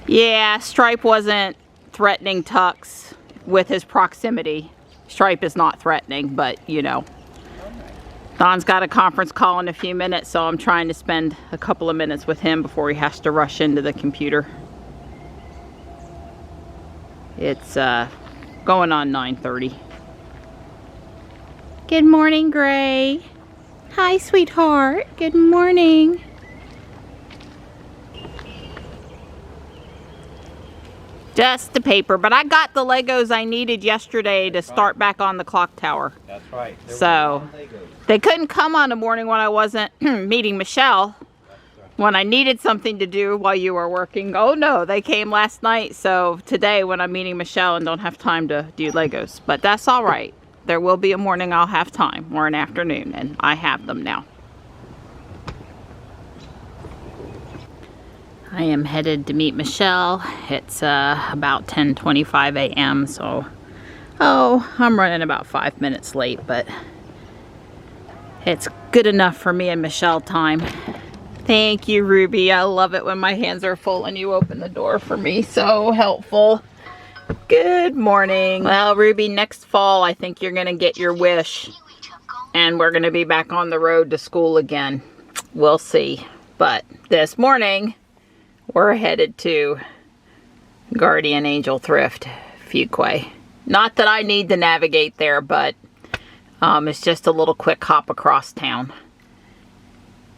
Yeah, Stripe wasn't threatening Tux with his proximity. Stripe is not threatening, but you know. Don's got a conference call in a few minutes, so I'm trying to spend a couple of minutes with him before he has to rush into the computer. It's going on 9:30. Good morning, Gray. Hi, sweetheart. Good morning. Just the paper, but I got the Legos I needed yesterday to start back on the clock tower. That's right. So they couldn't come on a morning when I wasn't meeting Michelle, when I needed something to do while you were working. Oh no, they came last night. So today when I'm meeting Michelle and don't have time to do Legos, but that's all right. There will be a morning I'll have time, or an afternoon, and I have them now. I am headed to meet Michelle. It's about 10:25 a.m. so, I'm running about 5 minutes late, but it's good enough for me and Michelle time. Thank you, Ruby. I love it when my hands are full and you open the door for me. So helpful. Good morning. Well, Ruby, next fall I think you're gonna get your wish and we're gonna be back on the road to school again. We'll see. But this morning we're headed to Guardian Angel Thrift, Fuquay. Not that I need to navigate there, but it's just a little quick hop across town.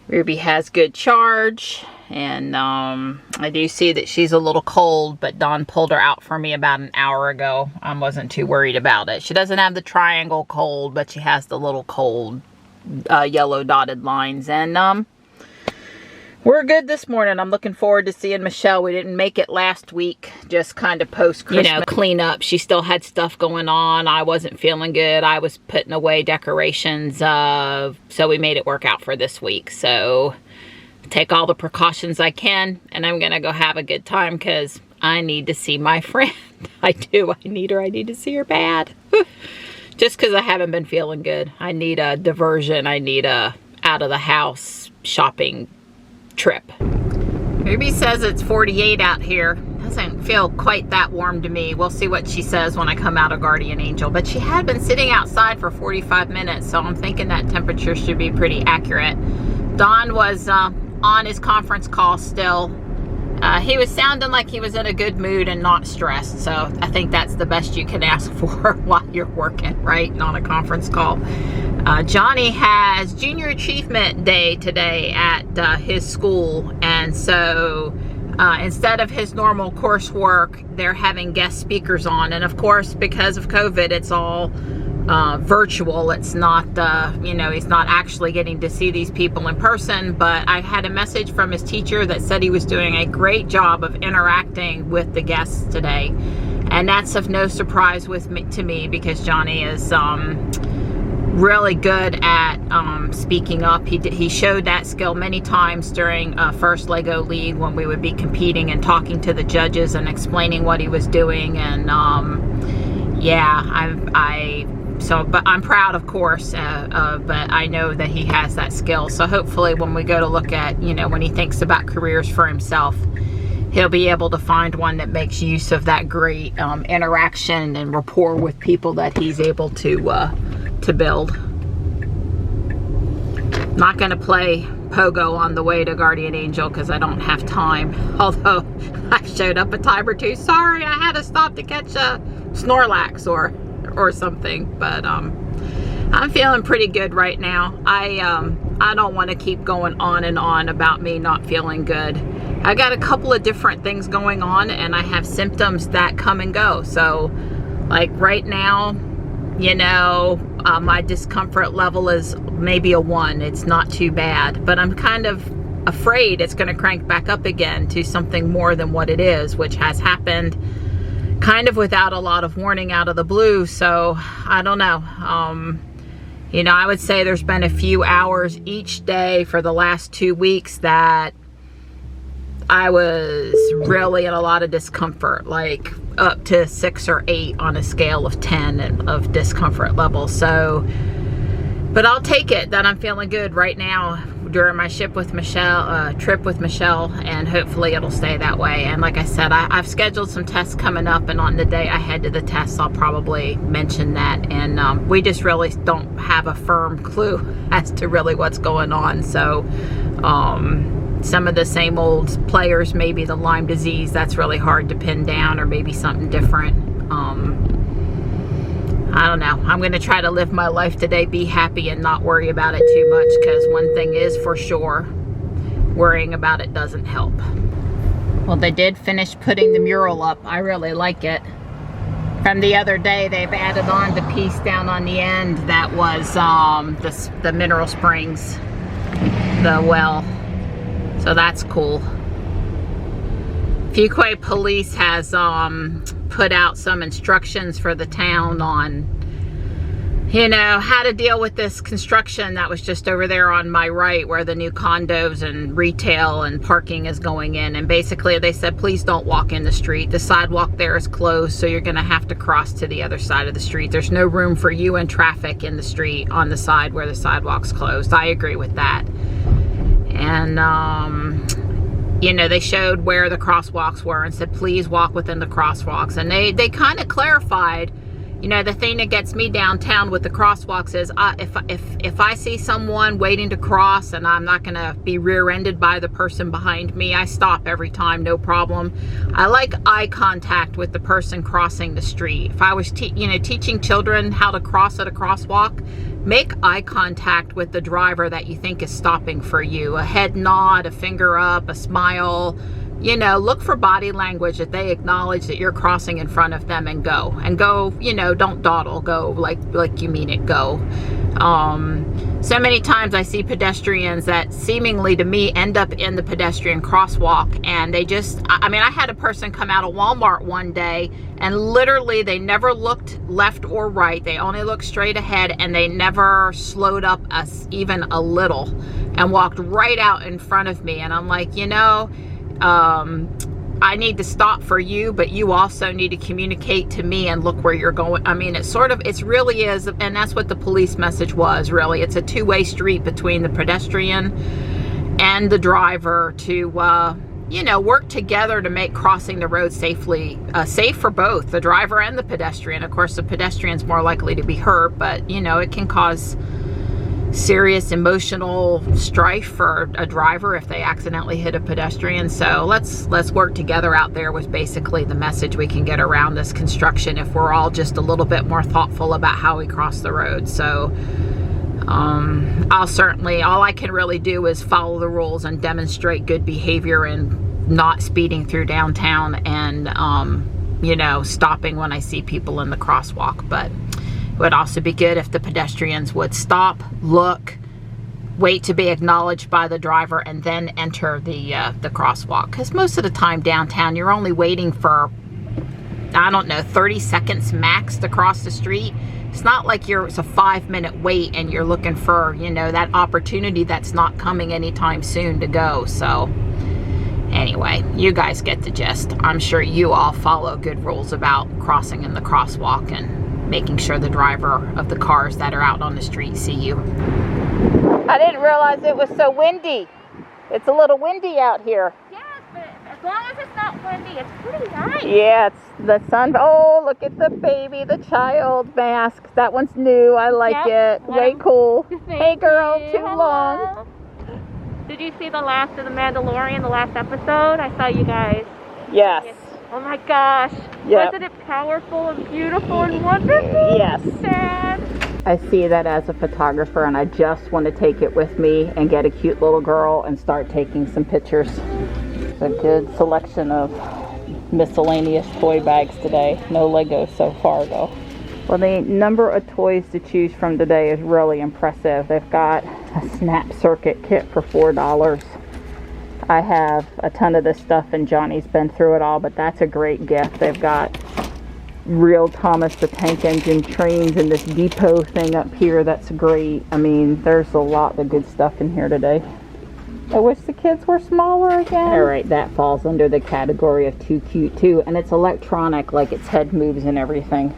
Ruby has good charge, and I do see that she's a little cold, but Dawn pulled her out for me about an hour ago. I wasn't too worried about it. She doesn't have the triangle cold, but she has the little cold yellow dotted lines, and we're good this morning. I'm looking forward to seeing Michelle. We didn't make it last week, just kind of post-Christmas, you know, clean up. She still had stuff going on. I wasn't feeling good. I was putting away decorations, so we made it work out for this week. So take all the precautions I can, and I'm gonna go have a good time because I need to see my friend. I do. I need her. I need to see her bad. Just because I haven't been feeling good. I need a diversion. I need a out of the house shopping trip. Ruby says it's 48 out here. Doesn't feel quite that warm to me. We'll see what she says when I come out of Guardian Angel. But she had been sitting outside for 45 minutes, so I'm thinking that temperature should be pretty accurate. Don was on his conference call still. He was sounding like he was in a good mood and not stressed, so I think that's the best you can ask for while you're working, right, on a conference call. Johnny has Junior Achievement Day today at his school, and so instead of his normal coursework, they're having guest speakers on, and of course, because of COVID, it's all virtual. It's not, you know, he's not actually getting to see these people in person, but I had a message from his teacher that said he was doing a great job of interacting with the guests today, and that's of no surprise to me because Johnny is really good at speaking up. He showed that skill many times during first Lego League when we would be competing and talking to the judges and explaining what he was doing, and yeah, but I'm proud, of course, but I know that he has that skill. So hopefully when we go to look at, you know, when he thinks about careers for himself, he'll be able to find one that makes use of that great interaction and rapport with people that he's able to build. Not gonna play Pogo on the way to Guardian Angel because I don't have time. Although I showed up a time or two. Sorry, I had to stop to catch a Snorlax or something. But I'm feeling pretty good right now. I don't want to keep going on and on about me not feeling good. I got a couple of different things going on, and I have symptoms that come and go. So, like right now, you know, my discomfort level is maybe a 1. It's not too bad, but I'm kind of afraid it's going to crank back up again to something more than what it is, which has happened kind of without a lot of warning out of the blue. So I don't know. You know, I would say there's been a few hours each day for the last 2 weeks that I was really in a lot of discomfort, like up to 6 or 8 on a scale of 10 of discomfort level. So, but I'll take it that I'm feeling good right now. during my trip with Michelle, and hopefully it'll stay that way. And like I said, I've scheduled some tests coming up, and on the day I head to the tests, I'll probably mention that. And we just really don't have a firm clue as to really what's going on. So some of the same old players, maybe the Lyme disease, that's really hard to pin down, or maybe something different. I don't know. I'm going to try to live my life today, be happy, and not worry about it too much, because one thing is for sure, worrying about it doesn't help. Well, they did finish putting the mural up. I really like it. From the other day, they've added on the piece down on the end that was the mineral springs, the well. So that's cool. Fuquay Police has put out some instructions for the town on, you know, how to deal with this construction that was just over there on my right, where the new condos and retail and parking is going in. And basically they said, please don't walk in the street. The sidewalk there is closed, so you're gonna have to cross to the other side of the street. There's no room for you and traffic in the street on the side where the sidewalk's closed. I agree with that. And you know, they showed where the crosswalks were and said, please walk within the crosswalks. And they kind of clarified, you know, the thing that gets me downtown with the crosswalks is if I see someone waiting to cross and I'm not going to be rear-ended by the person behind me, I stop every time, no problem. I like eye contact with the person crossing the street. If I was teaching children how to cross at a crosswalk, make eye contact with the driver that you think is stopping for you. A head nod, a finger up, a smile. You know, look for body language that they acknowledge that you're crossing in front of them, and go. And go, you know, don't dawdle. Go like you mean it. Go. So many times I see pedestrians that seemingly to me end up in the pedestrian crosswalk, and they just, I mean, I had a person come out of Walmart one day and literally they never looked left or right. They only looked straight ahead, and they never slowed up even a little and walked right out in front of me. And I'm like, you know, I need to stop for you, but you also need to communicate to me and look where you're going. I mean, it really is, and that's what the police message was, really. It's a two-way street between the pedestrian and the driver to, you know, work together to make crossing the road safely, safe for both the driver and the pedestrian. Of course, the pedestrian's more likely to be hurt, but, you know, it can cause serious emotional strife for a driver if they accidentally hit a pedestrian. So let's work together out there was basically the message we can get around this construction if we're all just a little bit more thoughtful about how we cross the road. So all I can really do is follow the rules and demonstrate good behavior and not speeding through downtown and you know, stopping when I see people in the crosswalk. But it would also be good if the pedestrians would stop, look, wait to be acknowledged by the driver, and then enter the crosswalk. Because most of the time downtown, you're only waiting for, I don't know, 30 seconds max to cross the street. It's not like it's a 5-minute wait and you're looking for, you know, that opportunity that's not coming anytime soon to go. So anyway, you guys get the gist. I'm sure you all follow good rules about crossing in the crosswalk and making sure the driver of the cars that are out on the street see you. I didn't realize it was so windy. It's a little windy out here. Yes, but as long as it's not windy, it's pretty nice. Yeah, it's the sun. Oh, look at the baby, the child mask. That one's new. I like it. Way cool. Hey girl, too long. Did you see the last of The Mandalorian, the last episode? I saw you guys. Yes. Oh my gosh. Yep. Wasn't it powerful and beautiful and wonderful? Yes. Dad. I see that as a photographer, and I just want to take it with me and get a cute little girl and start taking some pictures. It's a good selection of miscellaneous toy bags today. No Legos so far though. Well, the number of toys to choose from today is really impressive. They've got a snap circuit kit for $4. I have a ton of this stuff and Johnny's been through it all, but that's a great gift. They've got real Thomas the Tank Engine trains and this depot thing up here. That's great. I mean, there's a lot of good stuff in here today. I wish the kids were smaller again. Alright, that falls under the category of too cute too, and it's electronic, like its head moves and everything.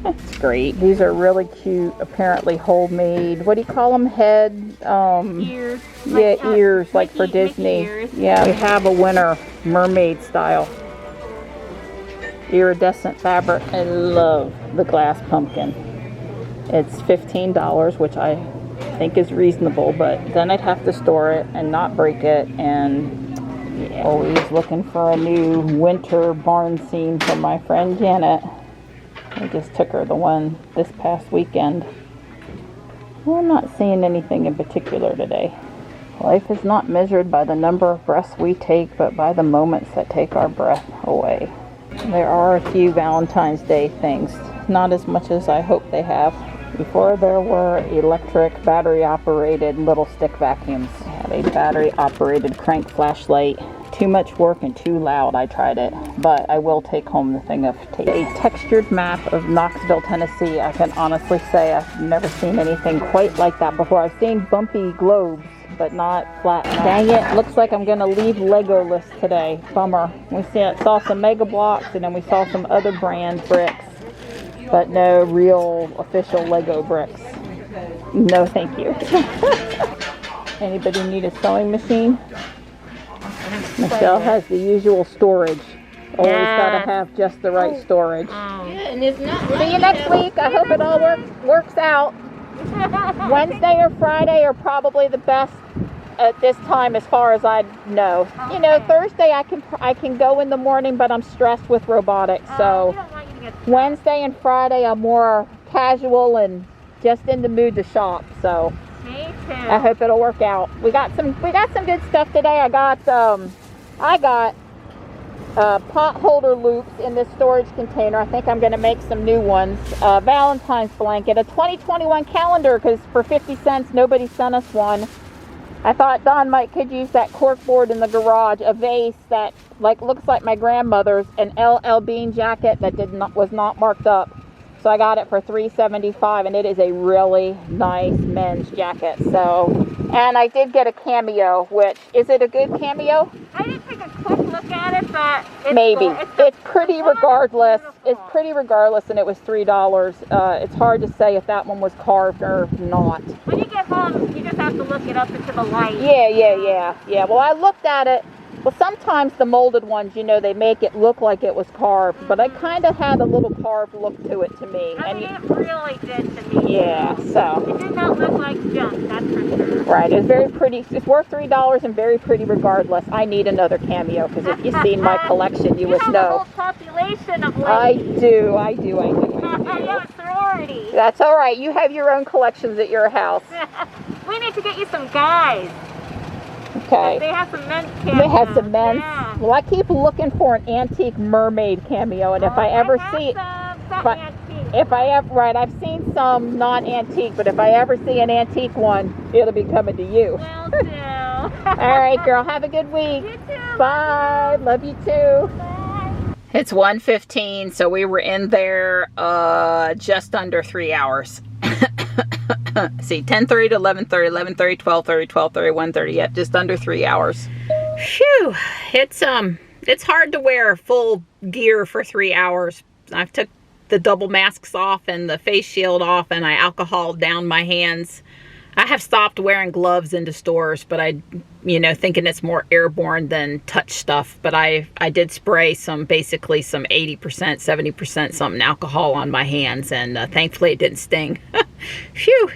It's great. These are really cute, apparently homemade. What do you call them? Head? Ears. Yeah, ears, like for Disney. Ears. Yeah, we have a winter mermaid style iridescent fabric. I love the glass pumpkin. It's $15, which I think is reasonable, but then I'd have to store it and not break it, and yeah. Always looking for a new winter barn scene for my friend Janet. I just took her the one this past weekend. Well, I'm not seeing anything in particular today. Life is not measured by the number of breaths we take, but by the moments that take our breath away. There are a few Valentine's Day things, not as much as I hope they have. Before there were electric, battery-operated little stick vacuums. I have a battery-operated crank flashlight. Too much work and too loud. I tried it, but I will take home the thing of tape. A textured map of Knoxville, Tennessee. I can honestly say I've never seen anything quite like that before. I've seen bumpy globes, but not flat. Dang it, looks like I'm gonna leave Legoless today. Bummer. We saw some Mega Blocks, and then we saw some other brand bricks, but no real official Lego bricks. No, thank you. Anybody need a sewing machine? Michelle has the usual storage. Always gotta have just the right storage. And it's not See you next week. I hope it all works out. Wednesday or Friday are probably the best at this time, as far as I know. You know, Thursday I can go in the morning, but I'm stressed with robotics. So Wednesday and Friday I'm more casual and just in the mood to shop. So Me too. I hope it'll work out. We got some good stuff today. I got pot holder loops in this storage container. I think I'm going to make some new ones. Valentine's blanket, a 2021 calendar, because for 50 cents nobody sent us one. I thought Don could use that cork board in the garage, a vase that looks like my grandmother's, an LL Bean jacket that was not marked up. So I got it for $3.75, and it is a really nice men's jacket. So, and I did get a cameo, which, is it a good cameo? I didn't take a quick look at it, but Maybe. It's pretty regardless. It's pretty regardless, and it was $3. It's hard to say if that one was carved or not. When you get home, you just have to look it up into the light. Yeah. Well, I looked at it. Well, sometimes the molded ones, you know, they make it look like it was carved, but it kind of had a little carved look to it to me. I mean, it really did to me. Yeah, so. It did not look like junk, that's for sure. Right, it's very pretty. It's worth $3 and very pretty regardless. I need another cameo, because if you've seen my collection, you would know. You have a whole population of ladies. I do. You have a sorority. That's all right. You have your own collections at your house. We need to get you some guys. Okay. They have some men's cameos. They have some men's. Yeah. Well, I keep looking for an antique mermaid cameo, and if I ever see, I've seen some non-antique, but if I ever see an antique one, it'll be coming to you. Will do. All right, girl. Have a good week. You too. Bye. Love you too. Bye. It's 1:15, so we were in there just under 3 hours. See, 10:30 to 11:30, 11:30, 12:30, 12:30, 1:30. Yep, just under 3 hours. Phew, it's hard to wear full gear for 3 hours. I've took the double masks off and the face shield off, and I alcoholed down my hands. I have stopped wearing gloves into stores, but thinking it's more airborne than touch stuff. But I did spray basically some 80%, 70% something alcohol on my hands, and thankfully it didn't sting. Phew.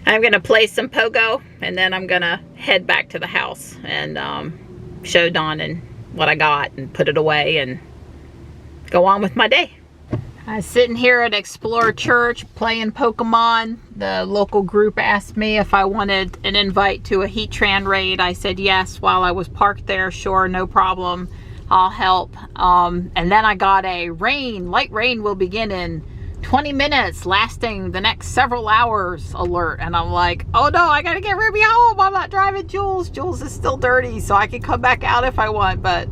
I'm going to play some pogo, and then I'm going to head back to the house and show Dawn and what I got and put it away and go on with my day. I was sitting here at Explore Church playing Pokemon. The local group asked me if I wanted an invite to a Heatran raid. I said yes while I was parked there. Sure, no problem. I'll help. And then I got a light rain will begin in 20 minutes, lasting the next several hours alert. And I'm like, oh no, I gotta get Ruby home. I'm not driving Jules. Jules is still dirty, so I can come back out if I want. But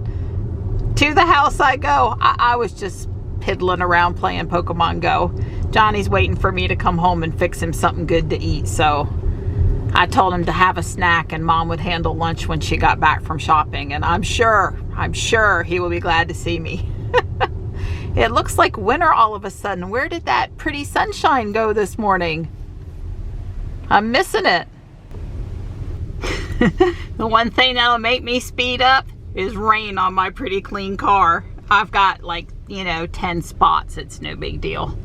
to the house I go. I was just piddling around playing Pokemon Go. Johnny's waiting for me to come home and fix him something good to eat, so I told him to have a snack and Mom would handle lunch when she got back from shopping, and I'm sure he will be glad to see me. It looks like winter all of a sudden. Where did that pretty sunshine go this morning? I'm missing it. The one thing that'll make me speed up is rain on my pretty clean car. I've got like, you know, 10 spots. It's no big deal.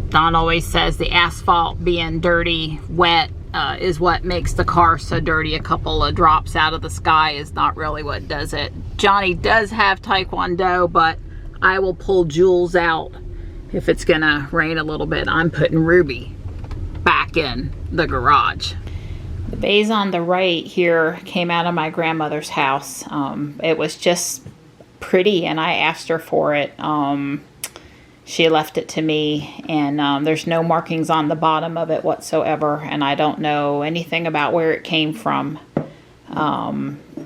Don always says the asphalt being dirty, wet, is what makes the car so dirty. A couple of drops out of the sky is not really what does it. Johnny does have Taekwondo, but I will pull Jules out if it's gonna rain a little bit. I'm putting Ruby back in the garage. The vase on the right here came out of my grandmother's house. It was just pretty and I asked her for it. She left it to me, and there's no markings on the bottom of it whatsoever, and I don't know anything about where it came from.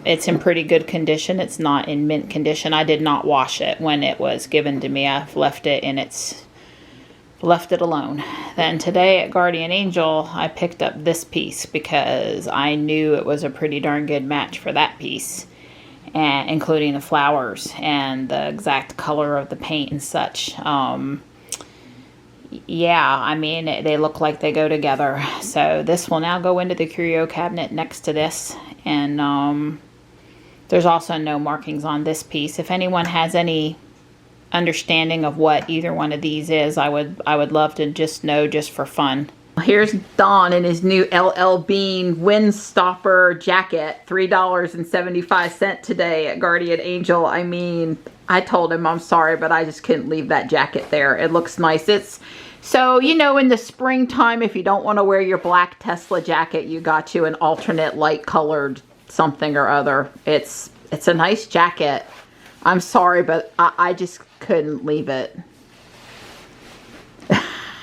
It's in pretty good condition. It's not in mint condition. I did not wash it when it was given to me. I've left it and left it alone. Then today at Guardian Angel, I picked up this piece because I knew it was a pretty darn good match for that piece, and including the flowers and the exact color of the paint and such. Yeah, I mean, they look like they go together. So this will now go into the curio cabinet next to this, and there's also no markings on this piece. If anyone has any understanding of what either one of these is, I would love to just know, just for fun. Here's Don in his new LL Bean Windstopper jacket, $3.75 today at Guardian Angel. I mean, I told him I'm sorry, but I just couldn't leave that jacket there. It looks nice. It's so, you know, in the springtime, if you don't want to wear your black Tesla jacket, you got you an alternate light colored something or other. It's a nice jacket. I'm sorry, but I just couldn't leave it.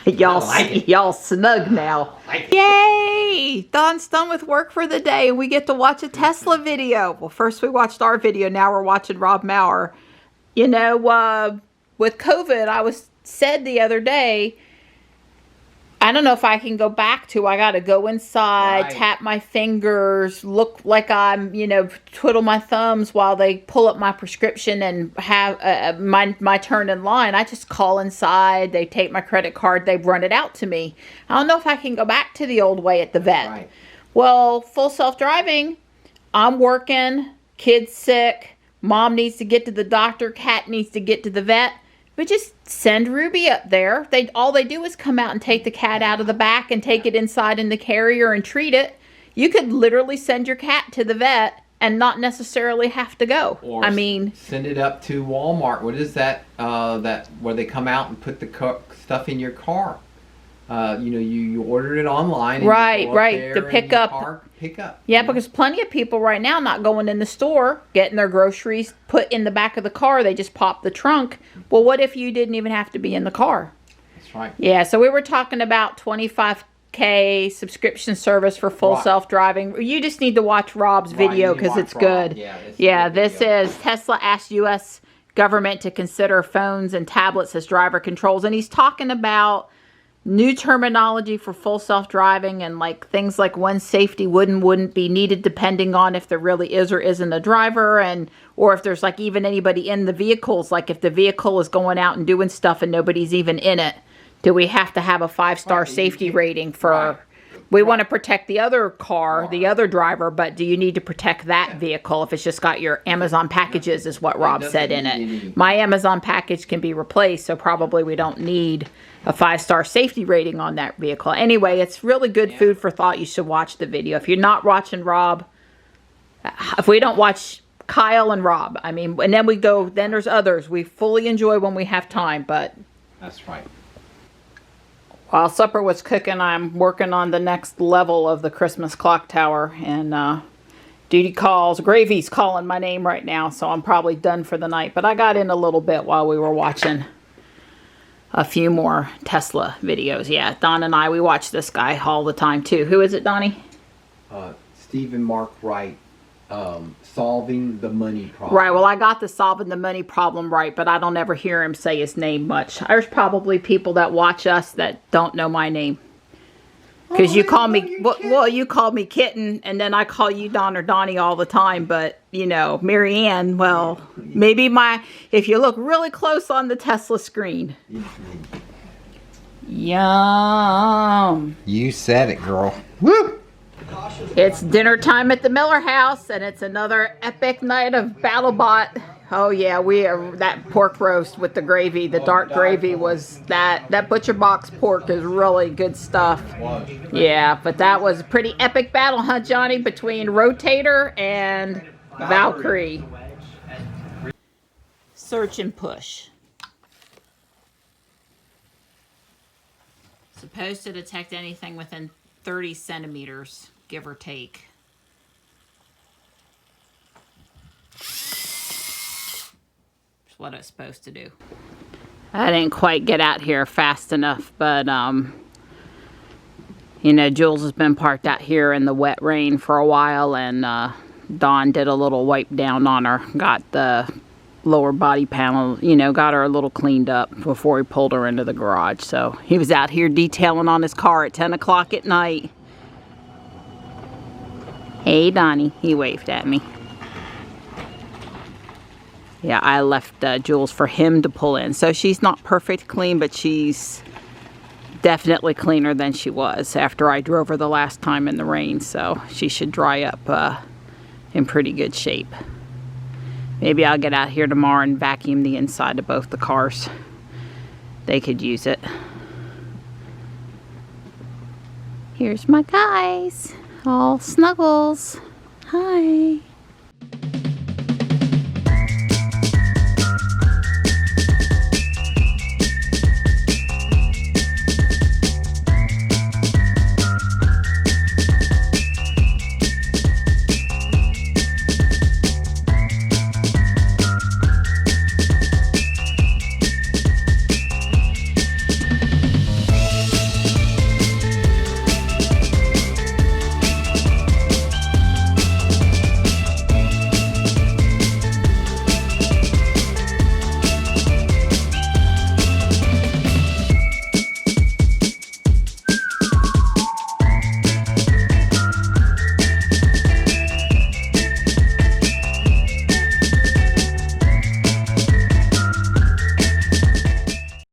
Y'all snug now. Yay! Don's done with work for the day and we get to watch a Tesla video. Well, first we watched our video, now we're watching Rob Maurer. You know, with COVID, I said the other day, I don't know if I can go back to, I gotta go inside, tap my fingers, look like I'm, you know, twiddle my thumbs while they pull up my prescription and have my turn in line. I just call inside, they take my credit card, they run it out to me. I don't know if I can go back to the old way at the vet. Right. Well, full self-driving, I'm working, kid's sick, mom needs to get to the doctor, cat needs to get to the vet. But just send Ruby up there. All they do is come out and take the cat out of the back and take it inside in the carrier and treat it. You could literally send your cat to the vet and not necessarily have to go. Or I mean, send it up to Walmart. What is that? That where they come out and put the stuff in your car. You know, you ordered it online. And right. The pickup. Yeah, because plenty of people right now not going in the store, getting their groceries put in the back of the car. They just pop the trunk. Well, what if you didn't even have to be in the car? That's right. Yeah, so we were talking about $25K subscription service for full self-driving. You just need to watch Rob's video because it's good. Yeah, this is Tesla asked U.S. government to consider phones and tablets as driver controls. And he's talking about new terminology for full self-driving and like things like when safety wouldn't be needed depending on if there really is or isn't a driver, and or if there's like even anybody in the vehicles, like if the vehicle is going out and doing stuff and nobody's even in it, do we have to have a 5-star safety rating for we want to protect the other car, the other driver, but do you need to protect that vehicle if it's just got your Amazon packages is what Rob said in it. My Amazon package can be replaced, so probably we don't need a 5-star safety rating on that vehicle. Anyway, it's really good food for thought. You should watch the video. If you're not watching Rob, if we don't watch Kyle and Rob, I mean, and then we go, then there's others. We fully enjoy when we have time, but. That's right. While supper was cooking, I'm working on the next level of the Christmas clock tower, and duty calls, Gravy's calling my name right now, so I'm probably done for the night. But I got in a little bit while we were watching a few more Tesla videos. Yeah, Don and I, we watch this guy all the time too. Who is it, Donnie? Stephen Mark Wright, solving the money problem. Right, well, I got the solving the money problem right, but I don't ever hear him say his name much. There's probably people that watch us that don't know my name. Because you call me, well, you call me Kitten, and then I call you Don or Donnie all the time, but you know, Marianne, well, maybe if you look really close on the Tesla screen. Yum. You said it, girl. Woo! It's dinner time at the Miller house, and it's another epic night of BattleBot. Oh yeah, that pork roast with the gravy, the dark gravy was that Butcher Box pork is really good stuff. Yeah, but that was a pretty epic battle, huh, Johnny, between Rotator and Valkyrie. Search and push. Supposed to detect anything within 30 centimeters, give or take. That's what it's supposed to do. I didn't quite get out here fast enough, but you know, Jules has been parked out here in the wet rain for a while, and Dawn did a little wipe down on her, got the lower body panel, you know, got her a little cleaned up before he pulled her into the garage. So he was out here detailing on his car at 10 o'clock at night. Hey Donnie, he waved at me. Yeah, I left Jules for him to pull in. So she's not perfect clean, but she's definitely cleaner than she was after I drove her the last time in the rain. So she should dry up in pretty good shape. Maybe I'll get out here tomorrow and vacuum the inside of both the cars. They could use it. Here's my guys, all snuggles. Hi.